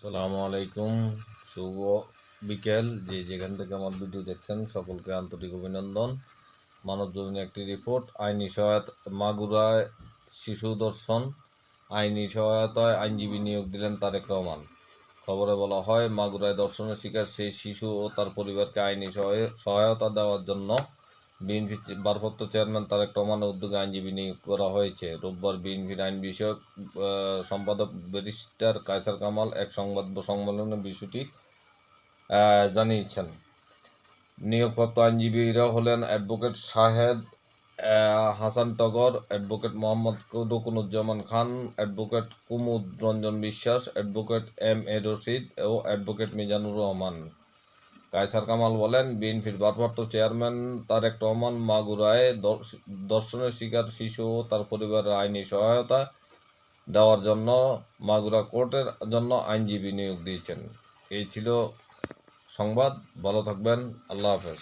আসসালামু আলাইকুম। শুভ বিকেল। যেখান থেকে আমার ভিডিও দেখছেন সকলকে আন্তরিক অভিনন্দন। মানবজমিনে একটি রিপোর্ট। আইনি সহায়তা মাগুরায় শিশু ধর্ষণ, আইনি সহায়তায় আইনজীবী নিয়োগ দিলেন তারেক রহমান। খবরে বলা হয়, মাগুরায় ধর্ষণের শিকার সেই শিশু ও তার পরিবারকে আইনি সহায়তা দেওয়ার জন্য বিএনপি ভারপ্রাপ্ত চেয়ারম্যান তারেক রহমানের উদ্যোগে আইনজীবী নিয়োগ করা হয়েছে। রোববার বিএনপির আইন বিষয়ক সম্পাদক ব্যারিস্টার কায়সার কামাল এক সংবাদ সম্মেলনে বিষয়টি জানিয়েছেন। নিয়োগপ্রাপ্ত আইনজীবীরা হলেন অ্যাডভোকেট শাহেদ হাসান টগর, অ্যাডভোকেট মোহাম্মদ রুকনুজ্জামান খান, অ্যাডভোকেট কুমুদ রঞ্জন বিশ্বাস, অ্যাডভোকেট এম.এ. রশিদ ও অ্যাডভোকেট মিজানুর রহমান। কায়সার কামাল বলেন, বিএনপির ভারপ্রাপ্ত চেয়ারম্যান তারেক রহমান মাগুরায় ধর্ষণের শিকার শিশু ও তার পরিবারের আইনি সহায়তা দেওয়ার জন্য মাগুরা কোর্টের জন্য আইনজীবী নিয়োগ দিয়েছেন। এই ছিল সংবাদ। ভালো থাকবেন। আল্লাহ হাফেজ।